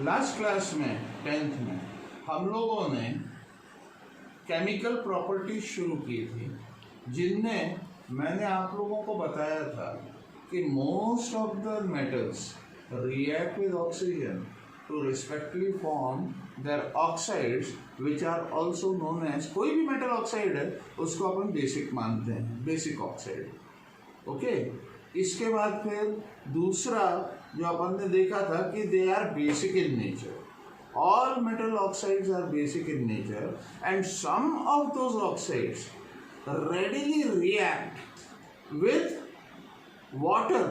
Last class में 10th में हम लोगों ने केमिकल प्रॉपर्टीज शुरू की थी, जिनमें मैंने आप लोगों को बताया था कि most of the metals react with oxygen to respectively form their oxides which are also known as, कोई भी मेटल ऑक्साइड है उसको अपन बेसिक मानते हैं, बेसिक ऑक्साइड। ओके, इसके बाद फिर दूसरा जो अपन ने देखा था कि they are basic in nature. All metal oxides are basic in nature, and some of those oxides readily react with water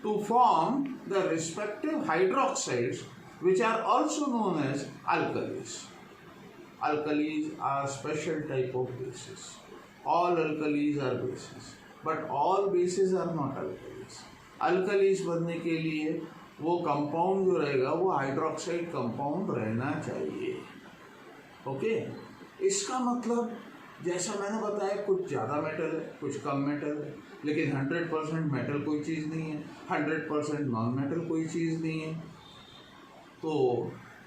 to form the respective hydroxides, which are also known as alkalis. Alkalis are special type of bases. All alkalis are bases, but all bases are not alkalis. Alkalis बनने के लिए वो compound जो रहेगा वो hydroxide compound रहना चाहिए। Okay, इसका मतलब जैसा मैंने बताया, कुछ ज़्यादा मेटल है, कुछ कम मेटल है, लेकिन 100% मेटल कोई चीज़ नहीं है, 100% नॉन मेटल कोई चीज़ नहीं है। तो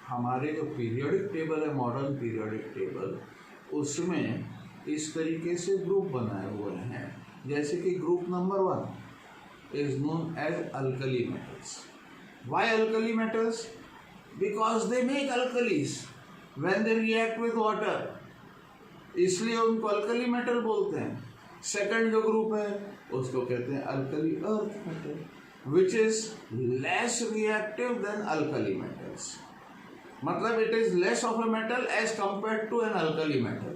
हमारे जो पीरियोडिक टेबल है, मॉडर्न पीरियोडिक टेबल, उसमें इस तरीके से ग्रुप बनाए हुए हैं। जैसे कि group number 1 is known as alkali metals. Why alkali metals? Because they make alkalis when they react with water, इसलिए उनको अल्कली मेटल बोलते हैं। सेकंड जो ग्रुप है उसको कहते हैं alkali earth metal, which is less reactive than alkali metals. मतलब it is less of a metal as compared to an alkali metal.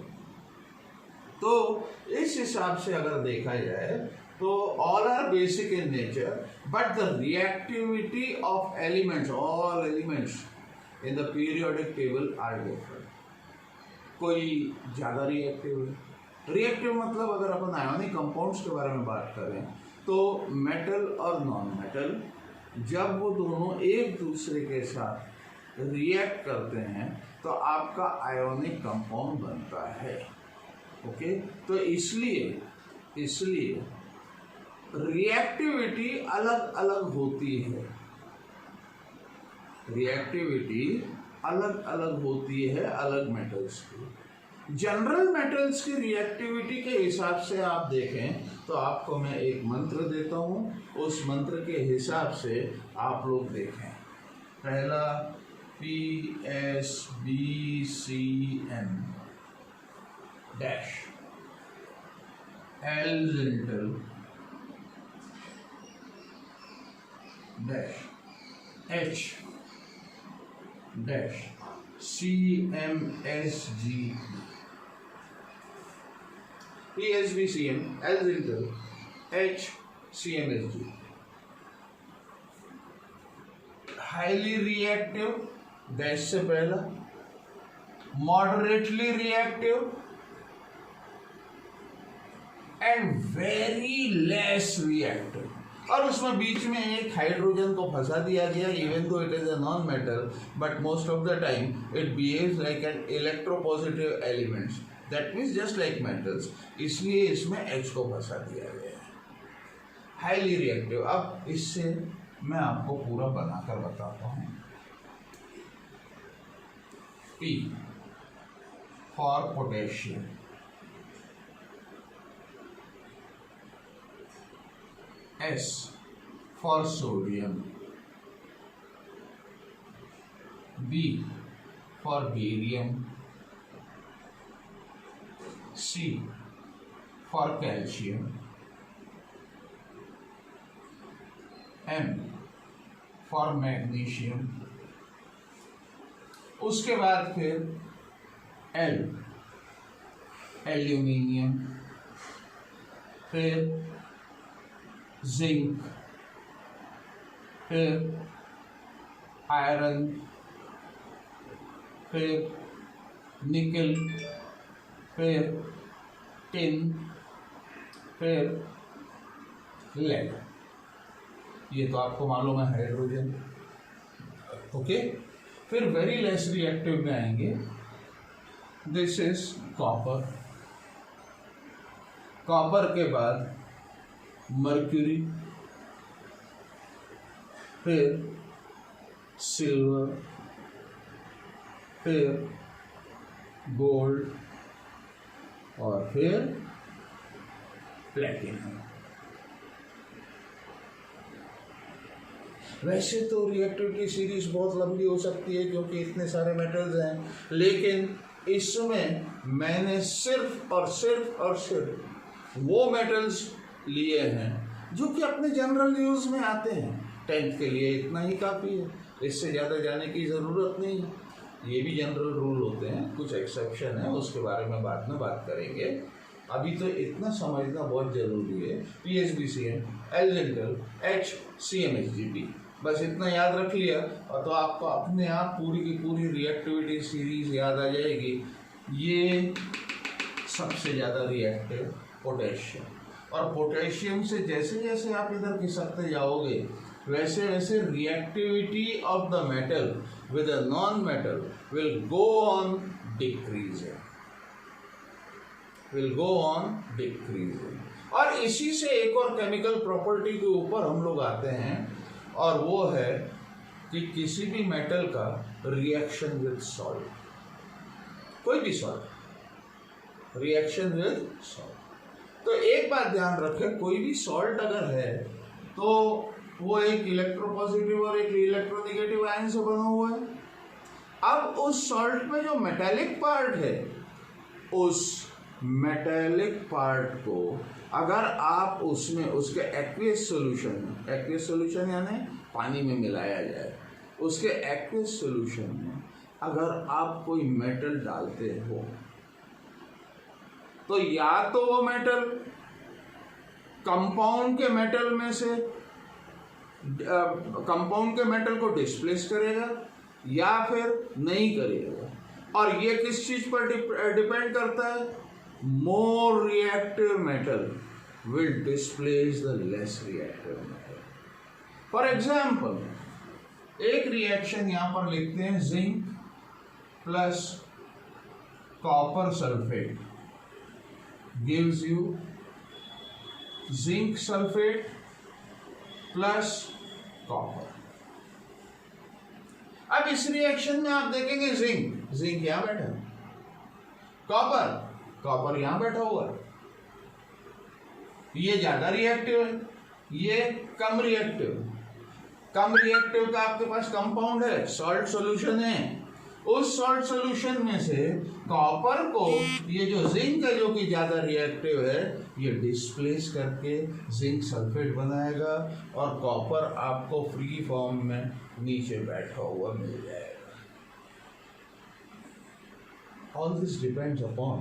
तो इस हिसाब से अगर देखा जाए तो all are basic in nature, but the reactivity of elements, all elements in the periodic table are different. कोई ज़्यादा रिएक्टिव है। रिएक्टिव मतलब अगर अपन आयोनिक कंपाउंड्स के बारे में बात करें तो मेटल और नॉन मेटल जब वो दोनों एक दूसरे के साथ रिएक्ट करते हैं तो आपका आयोनिक कंपाउंड बनता है। ओके, तो इसलिए रिएक्टिविटी अलग अलग होती है, रिएक्टिविटी अलग अलग होती है अलग मेटल्स की। जनरल मेटल्स की रिएक्टिविटी के हिसाब से आप देखें तो आपको मैं एक मंत्र देता हूँ, उस मंत्र के हिसाब से आप लोग देखें। पहला PSBCN dash L dash H dash CMSG PSBCN L H CMSG। Highly reactive dash से पहला, moderately reactive and very less reactive. और उसमें बीच में एक हाइड्रोजन को फंसा दिया गया, even though it is a non metal, but most of the time it behaves like an electropositive elements, that means just like metals, इसलिए इसमें H को फंसा दिया गया है। Highly reactive. अब इससे मैं आपको पूरा बनाकर बताता हूँ। P for potassium, S for sodium, B for barium, C for calcium, M for magnesium। उसके बाद फिर L एल्यूमिनियम, फिर जिंक, फिर आयरन, फिर निकल, फिर टिन, फिर लेड। ये तो आपको मालूम है हाइड्रोजन। ओके, फिर वेरी लेस रिएक्टिव में आएंगे। This is copper. कॉपर के बाद मर्क्यूरी, फिर सिल्वर, फिर गोल्ड और फिर प्लेटिनम। वैसे तो रिएक्टिविटी सीरीज बहुत लंबी हो सकती है क्योंकि इतने सारे मेटल्स हैं, लेकिन इसमें मैंने सिर्फ और सिर्फ वो मेटल्स लिए हैं जो कि अपने जनरल यूज में आते हैं। 10th के लिए इतना ही काफ़ी है, इससे ज़्यादा जाने की ज़रूरत नहीं है। ये भी जनरल रूल होते हैं, कुछ एक्सेप्शन है, उसके बारे में बाद में बात करेंगे। अभी तो इतना समझना बहुत ज़रूरी है। PHBCN, एल्जेंटल, HCmHgP, बस इतना याद रख लिया और तो आपको अपने आप पूरी की पूरी रिएक्टिविटी सीरीज याद आ जाएगी। ये सबसे ज़्यादा रिएक्टिव पोटेशियम, और पोटेशियम से जैसे जैसे आप इधर खिसकते जाओगे वैसे वैसे reactivity of the metal with a non metal will go on decreasing. और इसी से एक और केमिकल प्रॉपर्टी के ऊपर हम लोग आते हैं, और वो है कि किसी भी मेटल का रिएक्शन विद सॉल्ट, कोई भी सॉल्ट, रिएक्शन विद सॉल्ट। तो एक बात ध्यान रखें, कोई भी सॉल्ट अगर है तो वो एक इलेक्ट्रोपॉजिटिव और एक इलेक्ट्रोनेगेटिव आयन से बना हुआ है। अब उस सॉल्ट में जो मेटेलिक पार्ट है, उस मेटेलिक पार्ट को अगर आप उसमें उसके एक्वियस सॉल्यूशन यानी पानी में मिलाया जाए, उसके एक्वियस सॉल्यूशन में अगर आप कोई मेटल डालते हो तो या तो वो मेटल कंपाउंड के मेटल में से कंपाउंड के मेटल को डिस्प्लेस करेगा या फिर नहीं करेगा। और ये किस चीज पर डिपेंड करता है? More reactive metal will displace the less reactive metal. For example एक रिएक्शन यहां पर लिखते हैं, zinc plus copper sulphate gives you zinc sulphate plus copper. अब इस रिएक्शन में आप देखेंगे जिंक यहां बैठा है, कॉपर यहां बैठा हुआ है। ये ज्यादा रिएक्टिव है, ये कम रिएक्टिव का आपके पास कंपाउंड है, सॉल्ट सॉल्यूशन है। उस सॉल्ट सॉल्यूशन में से कॉपर को ये जो जिंक है जो कि ज्यादा रिएक्टिव है, ये डिस्प्लेस करके जिंक सल्फेट बनाएगा और कॉपर आपको फ्री फॉर्म में नीचे बैठा हुआ मिल जाएगा। All this depends upon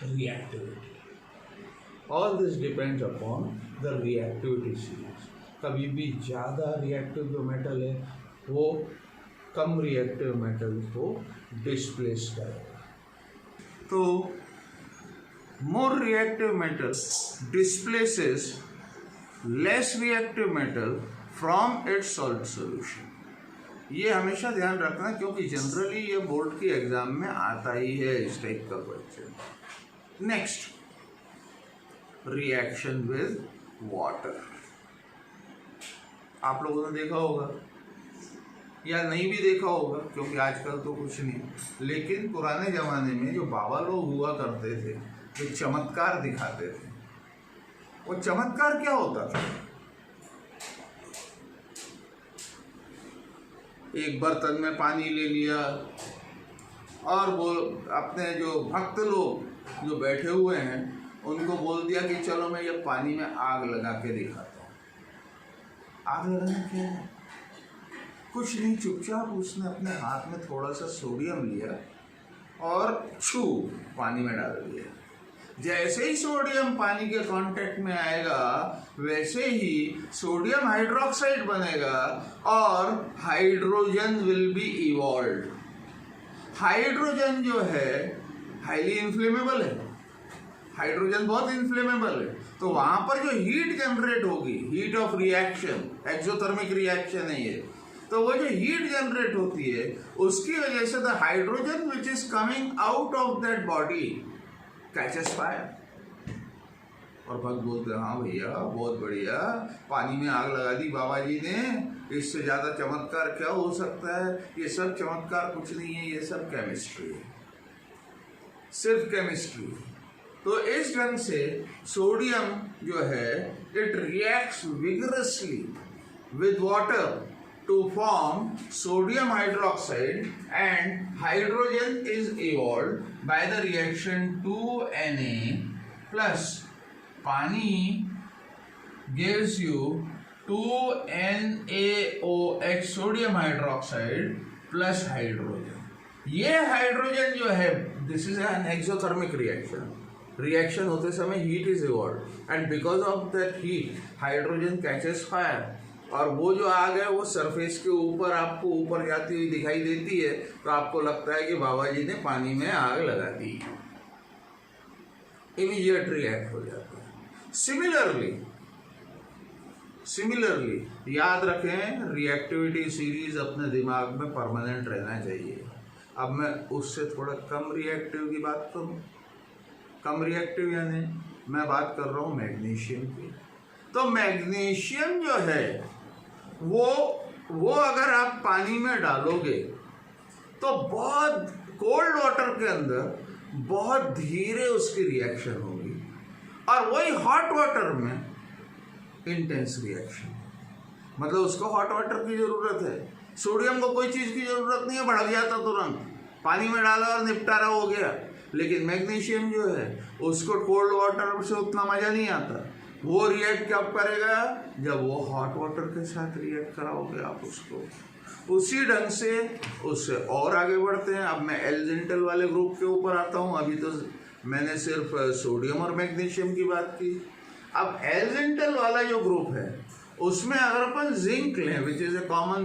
reactivity. All this depends upon the reactivity series. कभी भी ज़्यादा रिएक्टिव जो मेटल है वो कम रिएक्टिव मेटल को डिस्प्लेस करेगा। तो more reactive metal displaces less reactive metal from its salt solution. ये हमेशा ध्यान रखना क्योंकि जनरली ये बोर्ड के एग्जाम में आता ही है इस टाइप का question. Next, reaction with water. आप लोगों ने देखा होगा या नहीं भी देखा होगा क्योंकि आजकल तो कुछ नहीं, लेकिन पुराने ज़माने में जो बाबा लोग हुआ करते थे जो चमत्कार दिखाते थे, वो चमत्कार क्या होता था? एक बर्तन में पानी ले लिया और वो अपने जो भक्त लोग जो बैठे हुए हैं उनको बोल दिया कि चलो मैं ये पानी में आग लगा के दिखाता हूँ। आग लगाना क्या है? कुछ नहीं, चुपचाप उसने अपने हाथ में थोड़ा सा सोडियम लिया और पानी में डाल दिया। जैसे ही सोडियम पानी के कांटेक्ट में आएगा वैसे ही सोडियम हाइड्रोक्साइड बनेगा और hydrogen will be evolved. Hydrogen जो है हाईली इन्फ्लेमेबल है, हाइड्रोजन बहुत इन्फ्लेमेबल है, तो वहां पर जो हीट जनरेट होगी, heat of reaction, exothermic reaction है ये, तो वो जो हीट जनरेट होती है उसकी वजह से the hydrogen which is coming out of that body catches fire और भक्त बोलते हैं हाँ भैया बहुत बढ़िया, पानी में आग लगा दी बाबा जी ने, इससे ज़्यादा चमत्कार क्या हो सकता है। ये सब चमत्कार कुछ नहीं है, ये सब केमिस्ट्री है, सिर्फ केमिस्ट्री है। तो इस ढंग से सोडियम जो है it reacts vigorously with water to form sodium hydroxide, and hydrogen is evolved by the reaction 2Na plus pani gives you 2NaOH sodium hydroxide plus hydrogen. ये हाइड्रोजन जो है this is an exothermic reaction, reaction होते समय heat is evolve and because of that heat hydrogen catches fire, और वो जो आग है वो सरफेस के ऊपर आपको ऊपर जाती हुई दिखाई देती है, तो आपको लगता है कि बाबा जी ने पानी में आग लगा दी, इमीडिएट रिएक्ट हो जाता है। सिमिलरली याद रखें, रिएक्टिविटी सीरीज अपने दिमाग में परमानेंट रहना चाहिए। अब मैं उससे थोड़ा कम रिएक्टिव की बात करूं, कम रिएक्टिव यानी मैं बात कर रहा हूं मैग्नीशियम की। तो मैग्नीशियम जो है वो अगर आप पानी में डालोगे तो बहुत कोल्ड वाटर के अंदर बहुत धीरे उसकी रिएक्शन होगी, और वही हॉट वाटर में इंटेंस रिएक्शन, मतलब उसको हॉट वाटर की जरूरत है। सोडियम को कोई चीज की जरूरत नहीं है, भड़क जाता तुरंत, पानी में डाला और निपटारा हो गया। लेकिन मैग्नीशियम जो है उसको कोल्ड वाटर से उतना मजा नहीं आता, वो रिएक्ट कब करेगा, जब वो हॉट वाटर के साथ रिएक्ट कराओगे आप उसको। उसी ढंग से उससे और आगे बढ़ते हैं। अब मैं एल्जेंटल वाले ग्रुप के ऊपर आता हूँ, अभी तो मैंने सिर्फ सोडियम और मैग्नीशियम की बात की। अब एल्जेंटल वाला जो ग्रुप है उसमें अगर अपन जिंक लें which is a common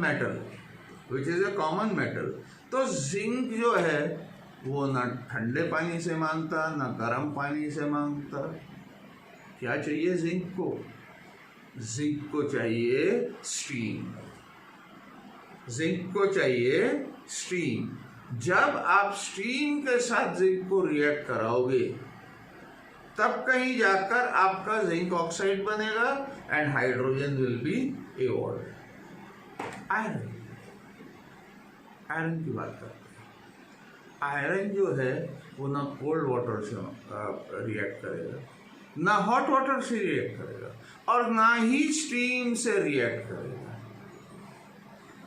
metal, तो जिंक जो है वो ना ठंडे पानी से मांगता ना गर्म पानी से मांगता। क्या चाहिए जिंक को? जिंक को चाहिए स्टीम। जब आप स्टीम के साथ जिंक को रिएक्ट कराओगे तब कहीं जाकर आपका जिंक ऑक्साइड बनेगा and hydrogen will be evolve. Iron की बात करते हैं। आयरन जो है वो ना कोल्ड वाटर से रिएक्ट करेगा, ना हॉट वाटर से रिएक्ट करेगा, और ना ही स्टीम से रिएक्ट करेगा।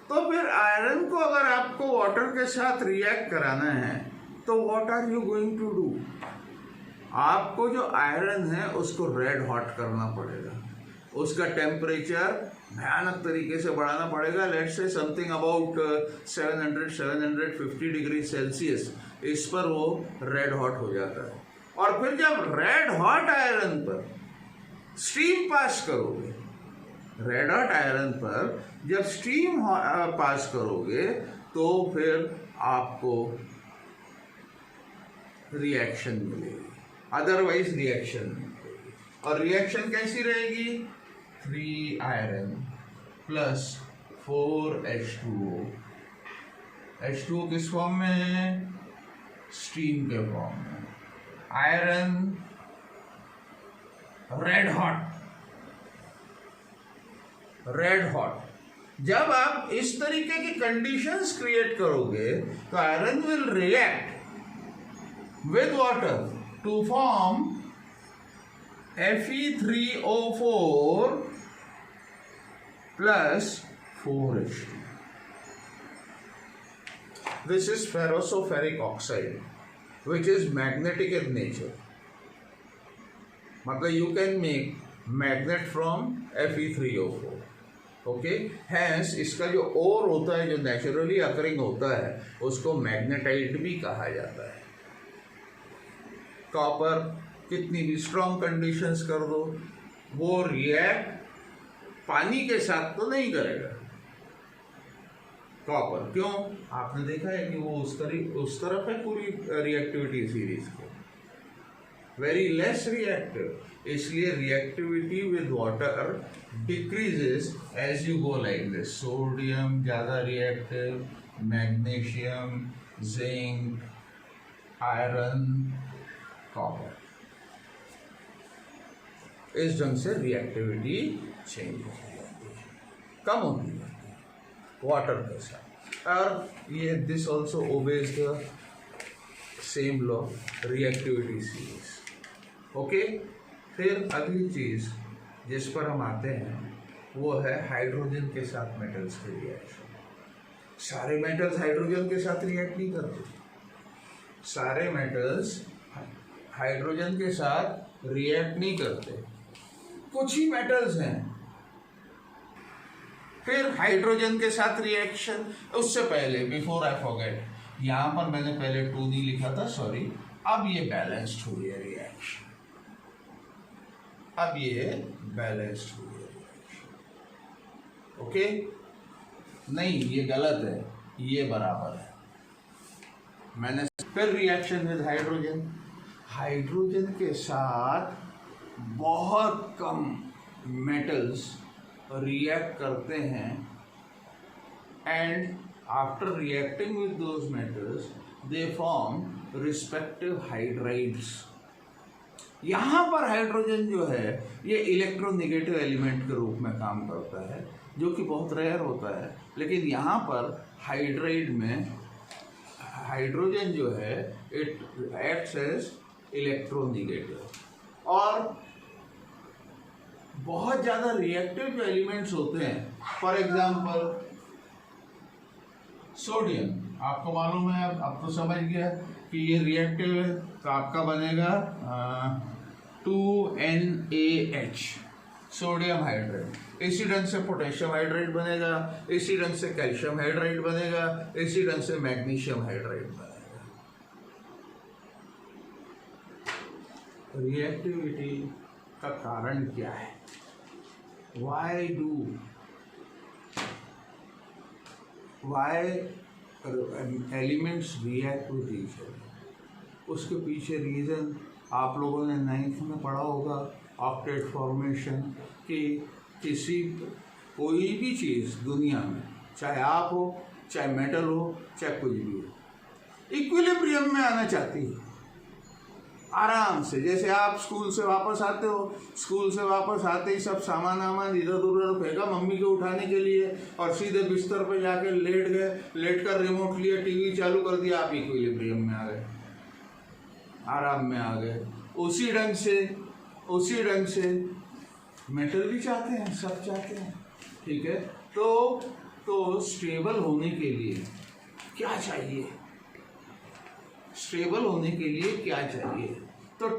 तो फिर आयरन को अगर आपको वाटर के साथ रिएक्ट कराना है तो what are you going to do? आपको जो आयरन है उसको रेड हॉट करना पड़ेगा, उसका टेम्परेचर भयानक तरीके से बढ़ाना पड़ेगा। Let's say something about 750 degree Celsius, इस पर वो रेड हॉट हो जाता है। और फिर जब रेड हॉट आयरन पर स्टीम पास करोगे, रेड हॉट आयरन पर जब स्टीम पास करोगे तो फिर आपको रिएक्शन मिलेगी, अदरवाइज रिएक्शन नहीं मिलेगी। और रिएक्शन कैसी रहेगी? 3 आयरन प्लस 4 H2O। H2O किस फॉर्म में है? स्टीम के फॉर्म में। Iron red hot. जब आप इस तरीके की कंडीशंस क्रिएट करोगे तो iron will react with water to form Fe3O4 plus 4H2. This is ferroso-ferric oxide, which is magnetic in nature. मतलब you can make magnet from Fe3O4. Okay, hence इसका जो ओर होता है, जो नेचुरली अकरिंग होता है, उसको मैग्नेटाइट भी कहा जाता है। कॉपर कितनी भी स्ट्रॉन्ग कंडीशंस कर दो, वो रिएक्ट पानी के साथ तो नहीं करेगा कॉपर। क्यों? आपने देखा है कि वो उस तरफ है पूरी रिएक्टिविटी सीरीज को, वेरी लेस रिएक्टिव। इसलिए reactivity with water decreases as you go like this. Sodium ज़्यादा reactive, magnesium, zinc, iron, copper. इस ढंग से रिएक्टिविटी चेंज होती जाती है, कम होती जाती है वाटर के साथ। और ये this also obeys the same law, reactivity series. Okay, फिर अगली चीज़ जिस पर हम आते हैं वो है हाइड्रोजन के साथ मेटल्स के रिएक्शन। सारे मेटल्स हाइड्रोजन के साथ रिएक्ट नहीं करते, सारे मेटल्स हाइड्रोजन के साथ रिएक्ट नहीं करते, कुछ ही मेटल्स हैं। फिर हाइड्रोजन के साथ रिएक्शन, उससे पहले बिफोर आई फॉरगेट, यहां पर मैंने पहले 2 नहीं लिखा था, सॉरी। अब ये बैलेंस्ड हुई है रिएक्शन, अब ये बैलेंस्ड हुई है रिएक्शन। ओके, नहीं ये गलत है, ये बराबर है। मैंने फिर रिएक्शन विद हाइड्रोजन, हाइड्रोजन के साथ बहुत कम मेटल्स रिएक्ट करते हैं, and after reacting with those metals they form respective hydrides. यहाँ पर हाइड्रोजन जो है ये इलेक्ट्रोनेगेटिव एलिमेंट के रूप में काम करता है, जो कि बहुत रेयर होता है, लेकिन यहाँ पर हाइड्राइड में हाइड्रोजन जो है इट एक्ट्स एज इलेक्ट्रोनेगेटिव। और बहुत ज़्यादा रिएक्टिव जो एलिमेंट्स होते हैं, फॉर एग्जांपल सोडियम, आपको मालूम है, अब तो समझ गया कि ये रिएक्टिव है, तो आपका बनेगा 2NaH, सोडियम हाइड्राइड। इसी ढंग से पोटेशियम हाइड्राइड बनेगा, इसी ढंग से कैल्शियम हाइड्राइड बनेगा, इसी ढंग से मैग्नीशियम हाइड्राइड बनेगा। रिएक्टिविटी का कारण क्या है? Why elements react with each other? उसके पीछे रीज़न आप लोगों ने 9th में पढ़ा होगा, ऑक्टेट फॉर्मेशन, कि कोई भी चीज़ दुनिया में, चाहे आप हो, चाहे मेटल हो, चाहे कुछ भी हो, इक्विलिब्रियम में आना चाहती है आराम से। जैसे आप स्कूल से वापस आते हो, स्कूल से वापस आते ही सब सामान इधर उधर फेंका मम्मी के उठाने के लिए, और सीधे बिस्तर पे जाके लेट गए, लेट कर रिमोट लिए, टीवी चालू कर दिया, आप इक्विलिब्रियम में आ गए, आराम में आ गए। उसी ढंग से मेटल भी चाहते हैं, सब चाहते हैं, ठीक है। तो स्टेबल होने के लिए क्या चाहिए? स्टेबल होने के लिए क्या चाहिए? तो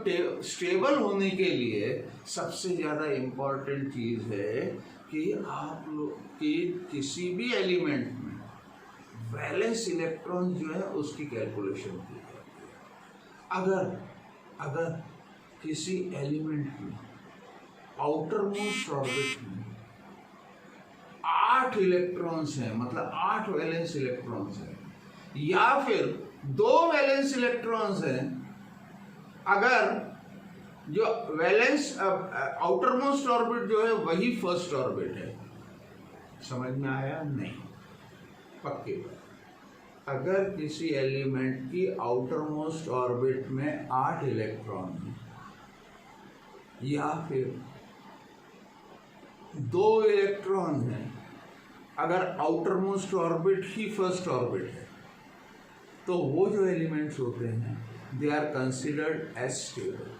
स्टेबल होने के लिए सबसे ज़्यादा इम्पॉर्टेंट चीज़ है कि आप लोग कि किसी भी एलिमेंट में वैलेंस इलेक्ट्रॉन जो है उसकी कैलकुलेशन की जाती है। अगर किसी एलिमेंट में आउटर मोस्ट ऑर्बिट में 8 इलेक्ट्रॉन्स हैं, मतलब 8 वैलेंस इलेक्ट्रॉन्स हैं, या फिर 2 वैलेंस इलेक्ट्रॉन्स हैं, अगर जो वैलेंस आउटर मोस्ट ऑर्बिट जो है वही फर्स्ट ऑर्बिट है, समझ में आया? नहीं, पक्के बात। अगर किसी एलिमेंट की आउटर मोस्ट ऑर्बिट में 8 इलेक्ट्रॉन है, या फिर 2 इलेक्ट्रॉन है, अगर आउटर मोस्ट ऑर्बिट ही फर्स्ट ऑर्बिट है, तो वो जो एलिमेंट्स होते हैं they are considered as stable,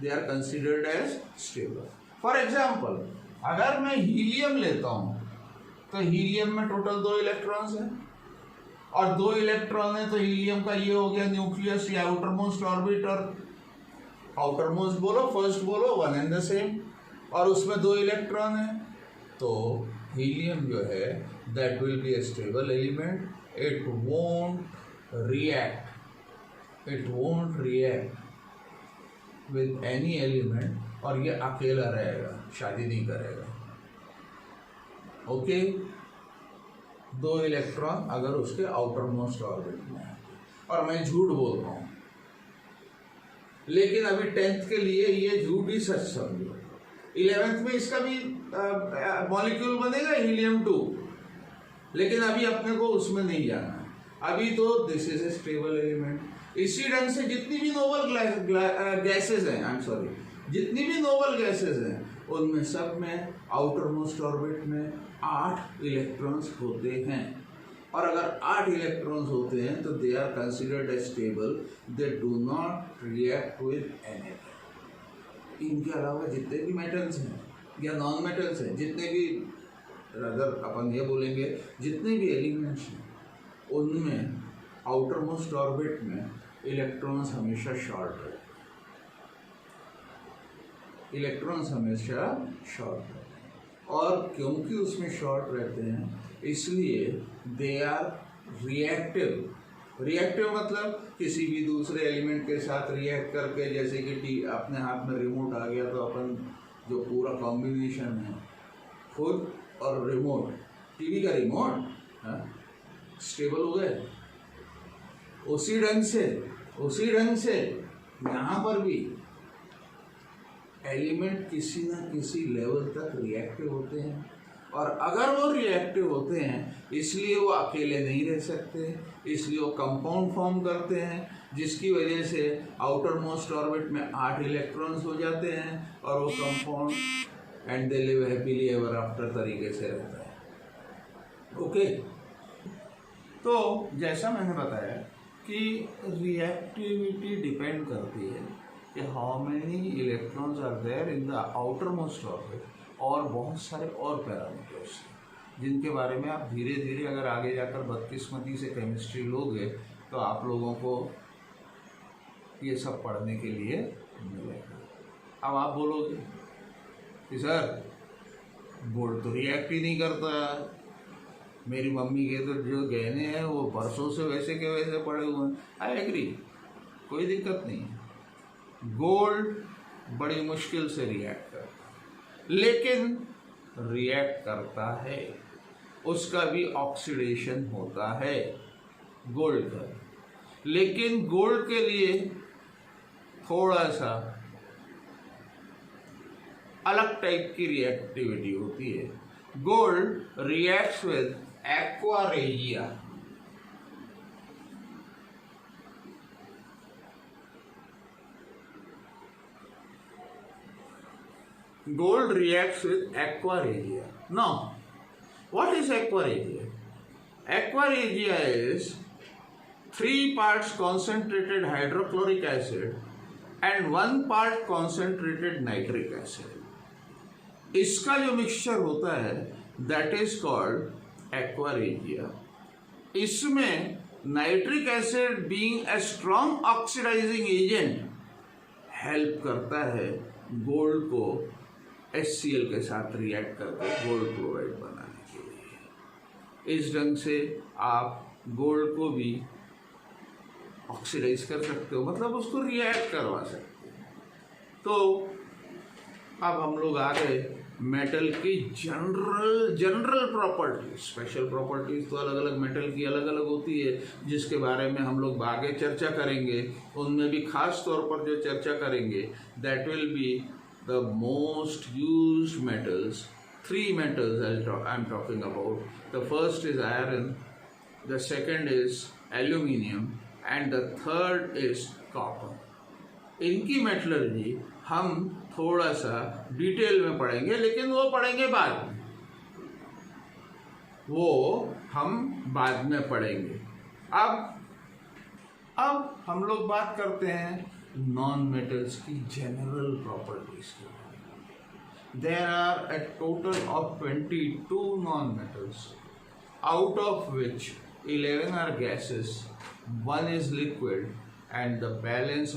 they are considered as stable. For example, अगर मैं हीलियम लेता हूँ तो हीलियम में टोटल 2 इलेक्ट्रॉन्स हैं, और 2 इलेक्ट्रॉन है तो हीलियम का ये हो गया न्यूक्लियस या आउटर मोस्ट ऑर्बिट, और आउटर मोस्ट बोलो फर्स्ट बोलो, वन एंड द सेम, और उसमें 2 इलेक्ट्रॉन है, तो हीलियम जो है that will B A stable element. It won't react with any element, और ये अकेला रहेगा, शादी नहीं करेगा। ओके, 2 इलेक्ट्रॉन अगर उसके आउटर मोस्ट ऑर्बिट में है, और मैं झूठ बोल रहा हूँ, लेकिन अभी 10th के लिए ये झूठ ही सच समझो। 11th में इसका भी मॉलिक्यूल बनेगा हीलियम 2, लेकिन अभी अपने को उसमें नहीं जाना है, अभी तो this is a stable element. इसी ढंग से जितनी भी नोबल गैसेज हैं, आई एम सॉरी, जितनी भी नोबल गैसेस हैं उनमें सब में आउटर मोस्ट ऑर्बिट में 8 इलेक्ट्रॉन्स होते हैं, और अगर 8 इलेक्ट्रॉन्स होते हैं तो they are considered as stable, they do not react with anything. इनके अलावा जितने भी मेटल्स हैं या नॉन मेटल्स हैं, जितने भी, अगर अपन ये बोलेंगे जितने भी एलिमेंट्स हैं, उनमें आउटर मोस्ट ऑर्बिट में इलेक्ट्रॉन्स हमेशा शॉर्ट रहते हैं, इलेक्ट्रॉन्स हमेशा शॉर्ट रहते हैं। और क्योंकि उसमें शॉर्ट रहते हैं इसलिए दे आर रिएक्टिव। रिएक्टिव मतलब किसी भी दूसरे एलिमेंट के साथ रिएक्ट करके, जैसे कि अपने हाथ में रिमोट आ गया तो अपन जो पूरा कॉम्बिनेशन है खुद और रिमोट, टीवी का रिमोट, स्टेबल हो गए। उसी ढंग से यहाँ पर भी एलिमेंट किसी न किसी लेवल तक रिएक्टिव होते हैं, और अगर वो रिएक्टिव होते हैं इसलिए वो अकेले नहीं रह सकते, इसलिए वो कंपाउंड फॉर्म करते हैं, जिसकी वजह से आउटर मोस्ट ऑर्बिट में 8 इलेक्ट्रॉन्स हो जाते हैं और वो compound and they live happily ever after तरीके से रहता है। ओके, तो जैसा मैंने बताया कि रिएक्टिविटी डिपेंड करती है कि how many electrons are there in the outermost orbit, और बहुत सारे और पैरामीटर्स जिनके बारे में आप धीरे धीरे अगर आगे जाकर बदकिस्मती से केमिस्ट्री लोगे तो आप लोगों को ये सब पढ़ने के लिए मिलेगा। अब आप बोलोगे कि सर गोल्ड तो रिएक्ट ही नहीं करता, मेरी मम्मी के तो जो गहने हैं वो बरसों से वैसे के वैसे पड़े हुए हैं। आई एग्री, कोई दिक्कत नहीं है, गोल्ड बड़ी मुश्किल से रिएक्ट करता है, लेकिन रिएक्ट करता है, उसका भी ऑक्सीडेशन होता है गोल्ड का। लेकिन गोल्ड के लिए थोड़ा सा अलग टाइप की रिएक्टिविटी होती है। Gold reacts with aqua regia. Gold reacts with aqua regia. Now, what is aqua regia? Aqua regia is 3 parts concentrated hydrochloric acid and 1 part concentrated nitric acid. इसका जो मिक्सचर होता है that is called aqua regia. इसमें nitric acid being a strong oxidizing agent help करता है gold को HCl के साथ रिएक्ट करके गोल्ड क्लोराइड बनाने के लिए। इस ढंग से आप गोल्ड को भी ऑक्सीडाइज कर सकते हो, मतलब उसको रिएक्ट करवा सकते हो। तो अब हम लोग आ गए मेटल की जनरल प्रॉपर्टीज। स्पेशल प्रॉपर्टीज तो अलग अलग मेटल की अलग अलग होती है, जिसके बारे में हम लोग आगे चर्चा करेंगे। उनमें भी खास तौर पर जो चर्चा करेंगे that will B the most used metals. 3 metals I'm talking about. The first is iron, the second is aluminium, and the third is copper. इनकी मेटलर्जी हम थोड़ा सा डिटेल में पढ़ेंगे, लेकिन वो पढ़ेंगे बाद में, वो हम बाद में पढ़ेंगे। अब हम लोग बात करते हैं नॉन मेटल्स की जनरल प्रॉपर्टीज के बारे में। There are a total of 22 non metals, out of which 11 are gases, 1 is liquid, and the balance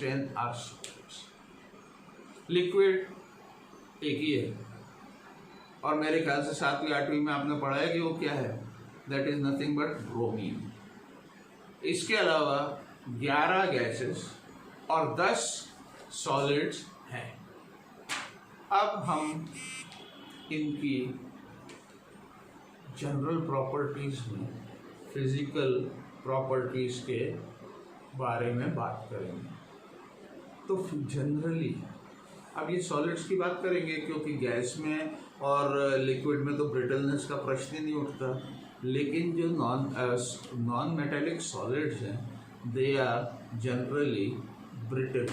10 are solids. Liquid एक ही है, और मेरे ख्याल से 7वीं 8वीं में आपने पढ़ा है कि वो क्या है, that is nothing but bromine. इसके अलावा 11 गैसेस और 10 सॉलिड्स हैं। अब हम इनकी जनरल प्रॉपर्टीज में फिजिकल प्रॉपर्टीज के बारे में बात करेंगे। तो जनरली अब ये सॉलिड्स की बात करेंगे, क्योंकि गैस में और लिक्विड में तो ब्रिटलनेस का प्रश्न ही नहीं उठता। लेकिन जो नॉन मेटेलिक सॉलिड्स हैं दे आर जनरली ब्रिटल।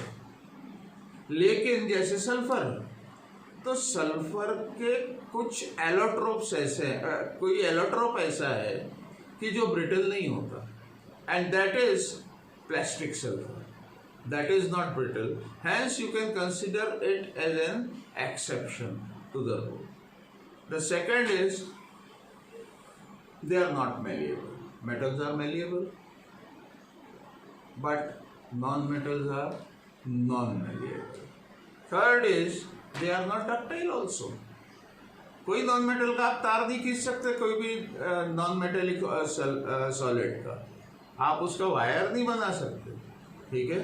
लेकिन जैसे सल्फर, तो सल्फर के कुछ एलोट्रोप्स ऐसे कोई एलोट्रोप ऐसा है कि जो ब्रिटल नहीं होता, and that is plastic sulphur, that is not brittle, hence you can consider it as an exception to the rule. The second is they are not malleable. Metals are malleable, but non-metals are non-malleable. Third is they are not ductile also. कोई non metal का आप तार नहीं खींच सकते, कोई भी non metallic solid का आप उसका वायर नहीं बना सकते, ठीक है।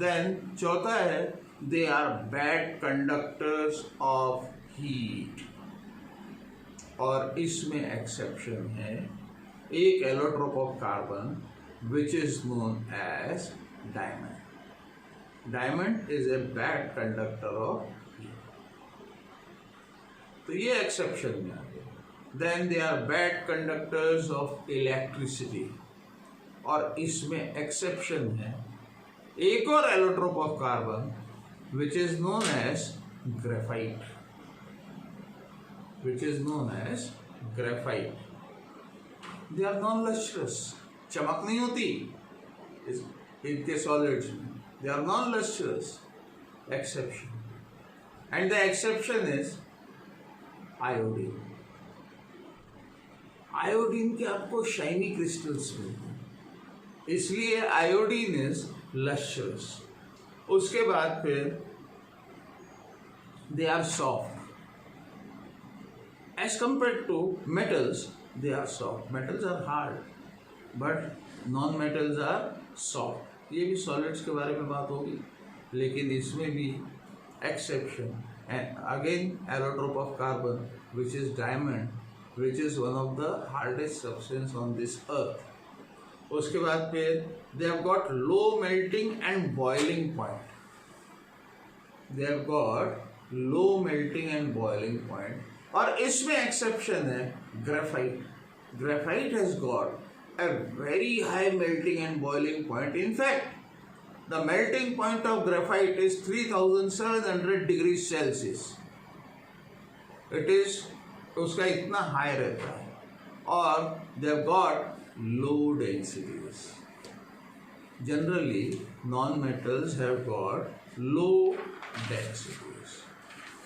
देन चौथा है they are bad conductors of heat, और इसमें एक्सेप्शन है एक allotrope of carbon which is known as diamond. Diamond is a bad conductor of heat, तो ये एक्सेप्शन में आ गया। Then they are bad conductors of electricity, और इसमें एक्सेप्शन है एक और allotrope of carbon which is known as graphite, which is known as graphite. They are non lustrous, चमक नहीं होती इनके सॉलिड्स में, they are non lustrous, exception. And the exception is iodine. Iodine के आपको शाइनी क्रिस्टल्स मिलते हैं, इसलिए आयोडीन इज लस्ट्रस। उसके बाद फिर they are soft as compare to metals, they are soft. Metals are hard but non metals are soft. ये भी सॉलिड्स के बारे में बात होगी, लेकिन इसमें भी exception. And again allotrope of carbon which is diamond, which is one of the hardest substance on this earth. उसके बाद फिर they have got low melting and boiling point, they have got low melting and boiling point, और इसमें exception है graphite. Graphite has got a very high melting and boiling point. In fact, the melting point of graphite is 3700 degrees Celsius. It is उसका इतना high रहता है, और they have got low densities. Generally, non-metals have got low densities.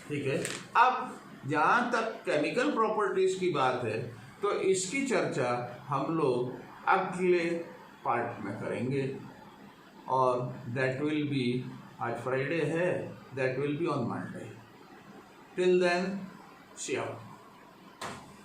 ठीक है। अब जहाँ तक केमिकल प्रॉपर्टीज की बात है, तो इसकी चर्चा हम लोग अगले पार्ट में करेंगे, और दैट विल बी, आज फ्राइडे है, that will be on Monday. Till then, see you.